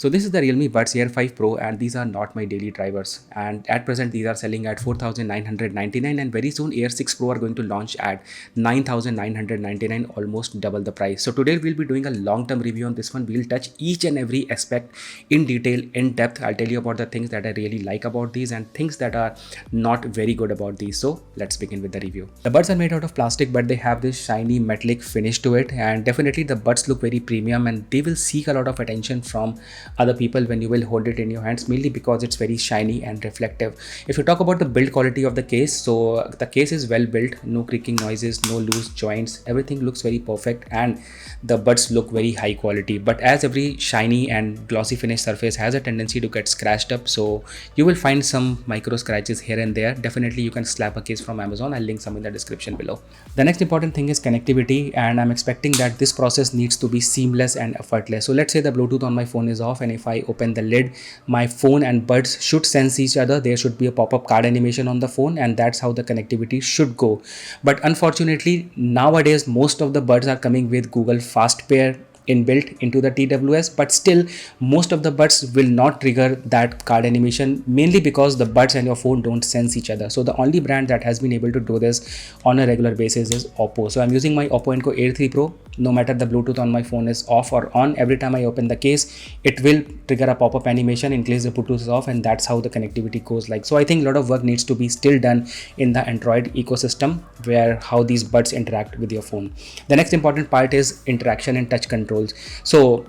So this is the Realme Buds Air 5 Pro, and these are not my daily drivers. And at present, these are selling at 4,999, and very soon Air 6 Pro are going to launch at 9,999, almost double the price. So today we'll be doing a long-term review on this one. We'll touch each and every aspect in detail, in depth. I'll tell you about the things that I really like about these and things that are not very good about these. So let's begin with the review. The buds are made out of plastic, but they have this shiny metallic finish to it, and definitely the buds look very premium, and they will seek a lot of attention from other people when you will hold it in your hands, mainly because it's very shiny and reflective. If you talk about the build quality of the case, so the case is well built, no creaking noises, no loose joints, everything looks very perfect, and the buds look very high quality. But as every shiny and glossy finish surface has a tendency to get scratched up, so you will find some micro scratches here and there. Definitely you can slap a case from Amazon. I'll link some in the description below. The next important thing is connectivity, and I'm expecting that this process needs to be seamless and effortless. So let's say the Bluetooth on my phone is off, and if I open the lid, my phone and buds should sense each other. There should be a pop-up card animation on the phone, and that's how the connectivity should go. But unfortunately, nowadays most of the buds are coming with Google Fast Pair inbuilt into the TWS, but still most of the buds will not trigger that card animation, mainly because the buds and your phone don't sense each other. So the only brand that has been able to do this on a regular basis is Oppo. So I'm using my Oppo Enco Air 3 Pro. No matter the Bluetooth on my phone is off or on, every time I open the case, it will trigger a pop-up animation in case the Bluetooth is off, and that's how the connectivity goes like. So I think a lot of work needs to be still done in the Android ecosystem, where how these buds interact with your phone. The next important part is interaction and touch controls. So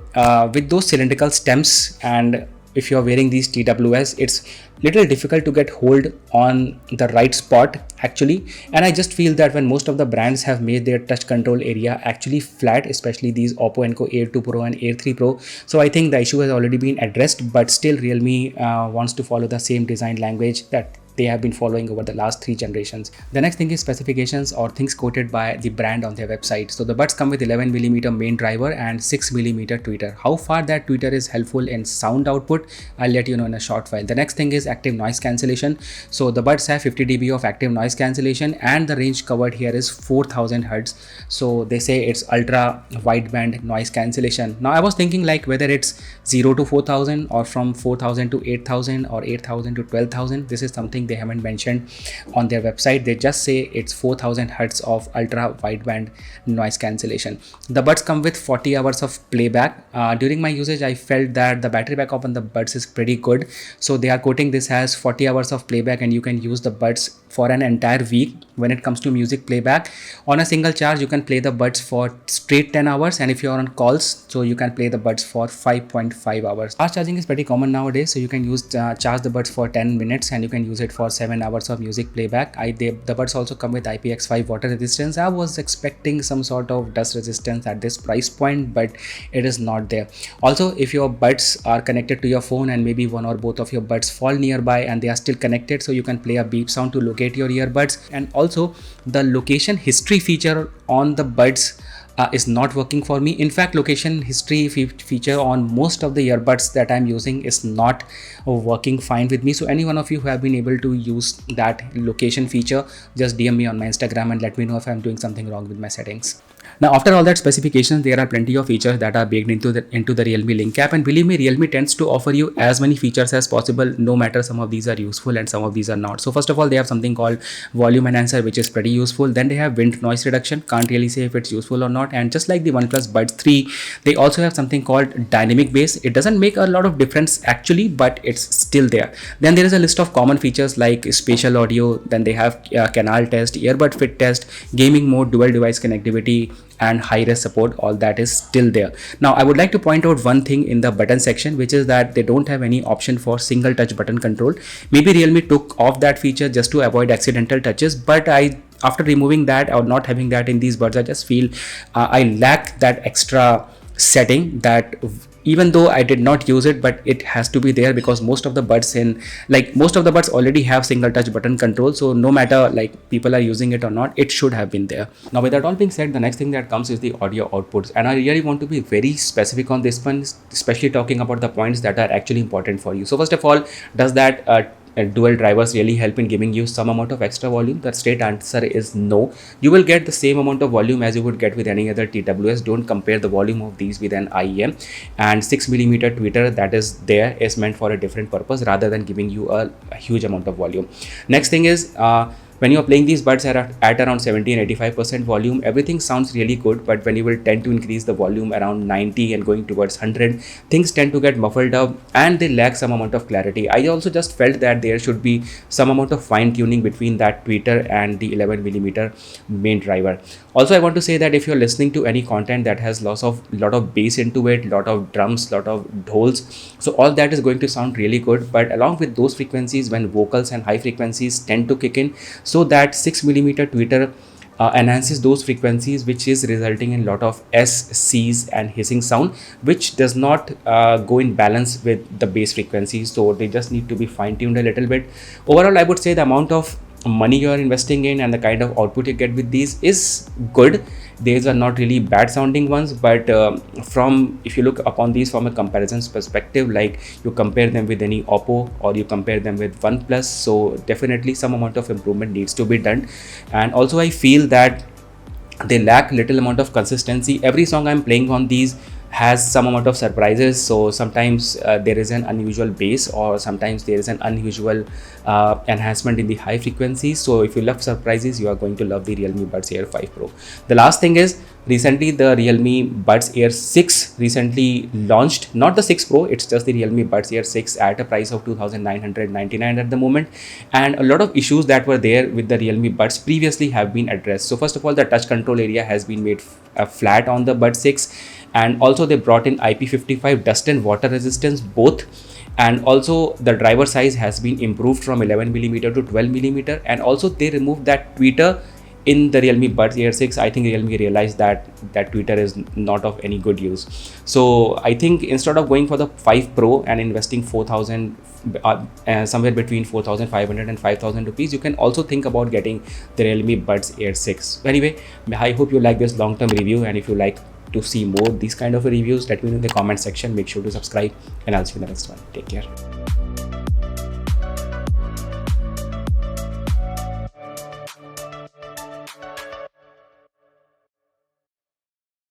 with those cylindrical stems, and if you're wearing these TWS, it's little difficult to get hold on the right spot actually. And I just feel that when most of the brands have made their touch control area actually flat, especially these Oppo Enco Air 2 Pro and Air 3 Pro, so I think the issue has already been addressed, but still Realme wants to follow the same design language that they have been following over the last 3 generations. The next thing is specifications, or things quoted by the brand on their website. So the buds come with 11mm main driver and 6mm tweeter. How far that tweeter is helpful in sound output, I'll let you know in a short while. The next thing is active noise cancellation. So the buds have 50 dB of active noise cancellation, and the range covered here is 4000 Hz. So they say it's ultra wideband noise cancellation. Now I was thinking like whether it's 0 to 4000 or from 4000 to 8000 or 8000 to 12000. This is something they haven't mentioned on their website. They just say it's 4000 Hz of ultra wideband noise cancellation. The buds come with 40 hours of playback. During my usage, I felt that the battery backup on the buds is pretty good. So they are quoting this as 40 hours of playback, and you can use the buds for an entire week. When it comes to music playback, on a single charge you can play the buds for straight 10 hours, and if you're on calls, so you can play the buds for 5.5 hours. Fast charging is pretty common nowadays, so you can use charge the buds for 10 minutes and you can use it for 7 hours of music playback. The buds also come with IPX5 water resistance. I was expecting some sort of dust resistance at this price point, but it is not there. Also, if your buds are connected to your phone and maybe one or both of your buds fall nearby and they are still connected, so you can play a beep sound to locate your earbuds. And also the location history feature on the buds is not working for me. In fact, location history feature on most of the earbuds that I'm using is not working fine with me. So any one of you who have been able to use that location feature, just DM me on my Instagram and let me know if I'm doing something wrong with my settings. Now, after all that specifications, there are plenty of features that are baked into the Realme Link app, and believe me, Realme tends to offer you as many features as possible, no matter some of these are useful and some of these are not. So first of all, they have something called volume enhancer, which is pretty useful. Then they have wind noise reduction. Can't really say if it's useful or not. And just like the OnePlus Buds 3, they also have something called dynamic bass. It doesn't make a lot of difference actually, but it's still there. Then there is a list of common features like spatial audio. Then they have canal test, earbud fit test, gaming mode, dual device connectivity, and high-res support. All that is still there. Now I would like to point out one thing in the button section, which is that they don't have any option for single touch button control. Maybe Realme took off that feature just to avoid accidental touches, but after removing that or not having that in these buds, I just feel I lack that extra setting that even though I did not use it, but it has to be there because most of the buds already have single touch button control. So no matter like people are using it or not, it should have been there. Now with that all being said, the next thing that comes is the audio outputs, and I really want to be very specific on this one, especially talking about the points that are actually important for you. So first of all, does that dual drivers really help in giving you some amount of extra volume? The straight answer is no. You will get the same amount of volume as you would get with any other TWS. Don't compare the volume of these with an IEM. And 6mm tweeter that is there is meant for a different purpose rather than giving you a huge amount of volume. Next thing is, when you're playing these buds at around 70 and 85% volume, everything sounds really good, but when you will tend to increase the volume around 90 and going towards 100, things tend to get muffled up and they lack some amount of clarity. I also just felt that there should be some amount of fine tuning between that tweeter and the 11mm main driver. Also, I want to say that if you're listening to any content that has lot of bass into it, lot of drums, lot of dhols, so all that is going to sound really good. But along with those frequencies, when vocals and high frequencies tend to kick in, so that 6mm tweeter enhances those frequencies, which is resulting in lot of S, C's and hissing sound, which does not go in balance with the bass frequencies. So they just need to be fine-tuned a little bit. Overall, I would say the amount of money you are investing in and the kind of output you get with these is good. These are not really bad sounding ones, but if you look upon these from a comparisons perspective, like you compare them with any Oppo or you compare them with OnePlus, so definitely some amount of improvement needs to be done. And also I feel that they lack little amount of consistency. Every song I'm playing on these has some amount of surprises. So sometimes there is an unusual bass, or sometimes there is an unusual enhancement in the high frequencies. So if you love surprises, you are going to love the Realme Buds Air 5 Pro. The last thing is, recently the Realme Buds Air 6 recently launched, not the 6 Pro, it's just the Realme Buds Air 6 at a price of 2,999 at the moment. And a lot of issues that were there with the Realme Buds previously have been addressed. So first of all, the touch control area has been made flat on the Buds 6, and also they brought in IP55 dust and water resistance both. And also the driver size has been improved from 11mm to 12mm, and also they removed that tweeter in the Realme Buds Air 6. I think Realme realized that that tweeter is not of any good use. So I think instead of going for the 5 Pro and investing 4,000, somewhere between 4,500 and 5,000 rupees, you can also think about getting the Realme Buds Air 6. Anyway, I hope you like this long-term review, and if you like to see more these kind of reviews, let me know in the comment section. Make sure to subscribe, and I'll see you in the next one. Take care.